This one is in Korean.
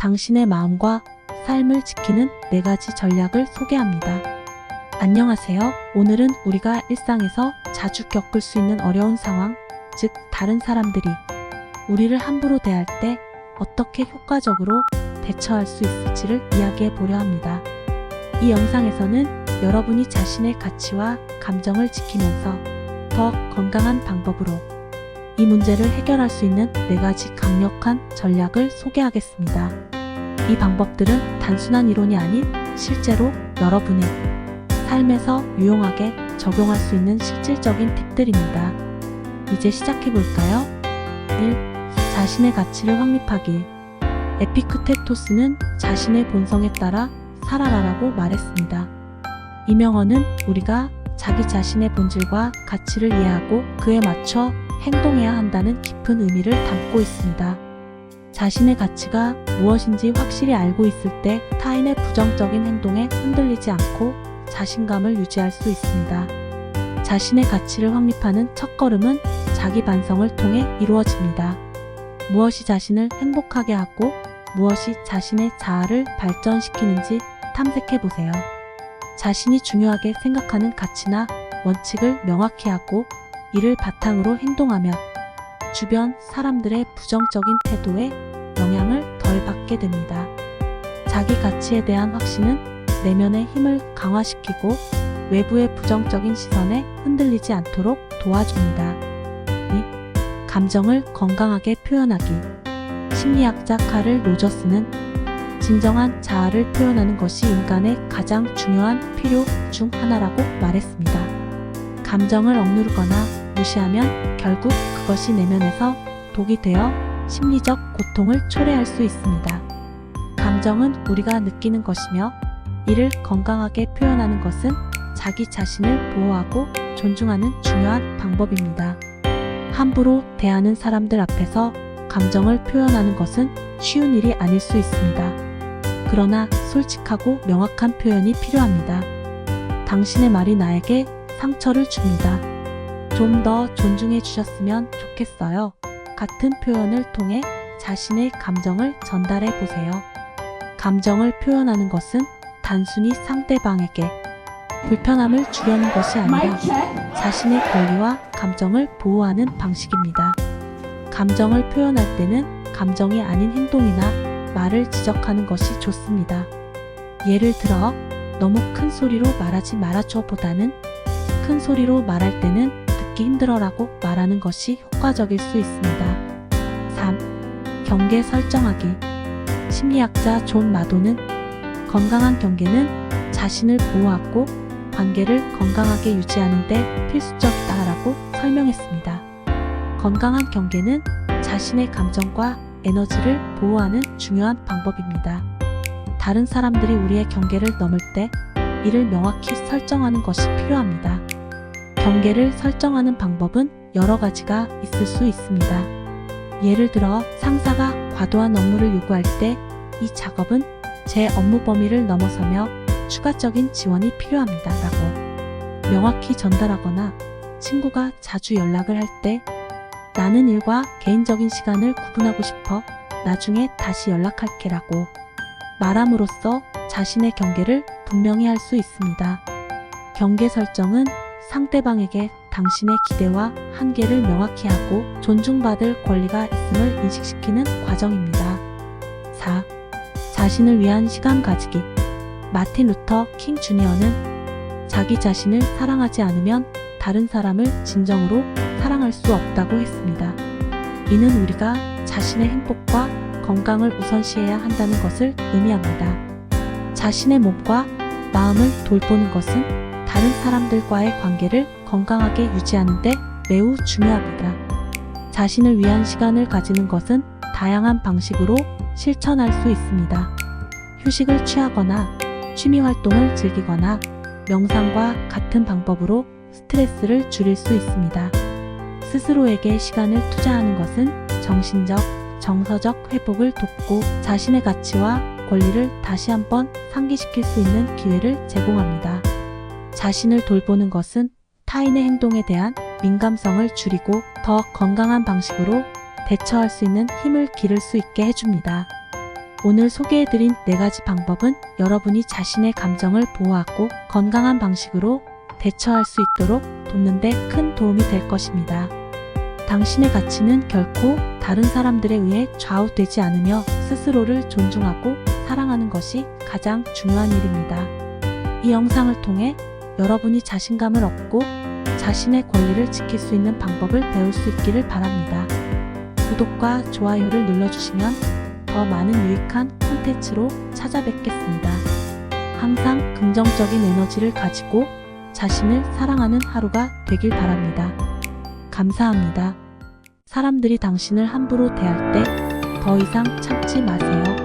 당신의 마음과 삶을 지키는 4가지 전략을 소개합니다. 안녕하세요. 오늘은 우리가 일상에서 자주 겪을 수 있는 어려운 상황, 즉 다른 사람들이 우리를 함부로 대할 때 어떻게 효과적으로 대처할 수 있을지를 이야기해 보려 합니다. 이 영상에서는 여러분이 자신의 가치와 감정을 지키면서 더 건강한 방법으로 이 문제를 해결할 수 있는 4가지 강력한 전략을 소개하겠습니다. 이 방법들은 단순한 이론이 아닌 실제로 여러분의 삶에서 유용하게 적용할 수 있는 실질적인 팁들입니다. 이제 시작해 볼까요? 1. 자신의 가치를 확립하기. 에피크테토스는 자신의 본성에 따라 살아라라고 말했습니다. 이 명언은 우리가 자기 자신의 본질과 가치를 이해하고 그에 맞춰 행동해야 한다는 깊은 의미를 담고 있습니다. 자신의 가치가 무엇인지 확실히 알고 있을 때 타인의 부정적인 행동에 흔들리지 않고 자신감을 유지할 수 있습니다. 자신의 가치를 확립하는 첫걸음은 자기 반성을 통해 이루어집니다. 무엇이 자신을 행복하게 하고 무엇이 자신의 자아를 발전시키는지 탐색해 보세요. 자신이 중요하게 생각하는 가치나 원칙을 명확히 하고 이를 바탕으로 행동하면 주변 사람들의 부정적인 태도에 영향을 덜 받게 됩니다. 자기 가치에 대한 확신은 내면의 힘을 강화시키고 외부의 부정적인 시선에 흔들리지 않도록 도와줍니다. 2. 감정을 건강하게 표현하기. 심리학자 카를 로저스는 진정한 자아를 표현하는 것이 인간의 가장 중요한 필요 중 하나라고 말했습니다. 감정을 억누르거나 무시하면 결국 그것이 내면에서 독이 되어 심리적 고통을 초래할 수 있습니다. 감정은 우리가 느끼는 것이며 이를 건강하게 표현하는 것은 자기 자신을 보호하고 존중하는 중요한 방법입니다. 함부로 대하는 사람들 앞에서 감정을 표현하는 것은 쉬운 일이 아닐 수 있습니다. 그러나 솔직하고 명확한 표현이 필요합니다. 당신의 말이 나에게 상처를 줍니다. 좀 더 존중해 주셨으면 좋겠어요. 같은 표현을 통해 자신의 감정을 전달해 보세요. 감정을 표현하는 것은 단순히 상대방에게 불편함을 주려는 것이 아니라 자신의 권리와 감정을 보호하는 방식입니다. 감정을 표현할 때는 감정이 아닌 행동이나 말을 지적하는 것이 좋습니다. 예를 들어 너무 큰 소리로 말하지 말아줘 보다는 큰 소리로 말할 때는 듣기 힘들어라고 말하는 것이 효과적일 수 있습니다. 3. 경계 설정하기. 심리학자 존 마도는 건강한 경계는 자신을 보호하고 관계를 건강하게 유지하는 데 필수적이다라고 설명했습니다. 건강한 경계는 자신의 감정과 에너지를 보호하는 중요한 방법입니다. 다른 사람들이 우리의 경계를 넘을 때 이를 명확히 설정하는 것이 필요합니다. 경계를 설정하는 방법은 여러 가지가 있을 수 있습니다. 예를 들어 상사가 과도한 업무를 요구할 때 이 작업은 제 업무 범위를 넘어서며 추가적인 지원이 필요합니다 라고 명확히 전달하거나 친구가 자주 연락을 할 때 나는 일과 개인적인 시간을 구분하고 싶어 나중에 다시 연락할게 라고 말함으로써 자신의 경계를 분명히 할 수 있습니다. 경계 설정은 상대방에게 당신의 기대와 한계를 명확히 하고 존중받을 권리가 있음을 인식시키는 과정입니다. 4. 자신을 위한 시간 가지기. 마틴 루터 킹 주니어는 자기 자신을 사랑하지 않으면 다른 사람을 진정으로 사랑할 수 없다고 했습니다. 이는 우리가 자신의 행복과 건강을 우선시해야 한다는 것을 의미합니다. 자신의 몸과 마음을 돌보는 것은 다른 사람들과의 관계를 건강하게 유지하는 데 매우 중요합니다. 자신을 위한 시간을 가지는 것은 다양한 방식으로 실천할 수 있습니다. 휴식을 취하거나 취미 활동을 즐기거나 명상과 같은 방법으로 스트레스를 줄일 수 있습니다. 스스로에게 시간을 투자하는 것은 정신적, 정서적 회복을 돕고 자신의 가치와 권리를 다시 한번 상기시킬 수 있는 기회를 제공합니다. 자신을 돌보는 것은 타인의 행동에 대한 민감성을 줄이고 더 건강한 방식으로 대처할 수 있는 힘을 기를 수 있게 해줍니다. 오늘 소개해드린 4가지 방법은 여러분이 자신의 감정을 보호하고 건강한 방식으로 대처할 수 있도록 돕는 데 큰 도움이 될 것입니다. 당신의 가치는 결코 다른 사람들에 의해 좌우되지 않으며 스스로를 존중하고 사랑하는 것이 가장 중요한 일입니다. 이 영상을 통해 여러분이 자신감을 얻고 자신의 권리를 지킬 수 있는 방법을 배울 수 있기를 바랍니다. 구독과 좋아요를 눌러주시면 더 많은 유익한 콘텐츠로 찾아뵙겠습니다. 항상 긍정적인 에너지를 가지고 자신을 사랑하는 하루가 되길 바랍니다. 감사합니다. 사람들이 당신을 함부로 대할 때 더 이상 참지 마세요.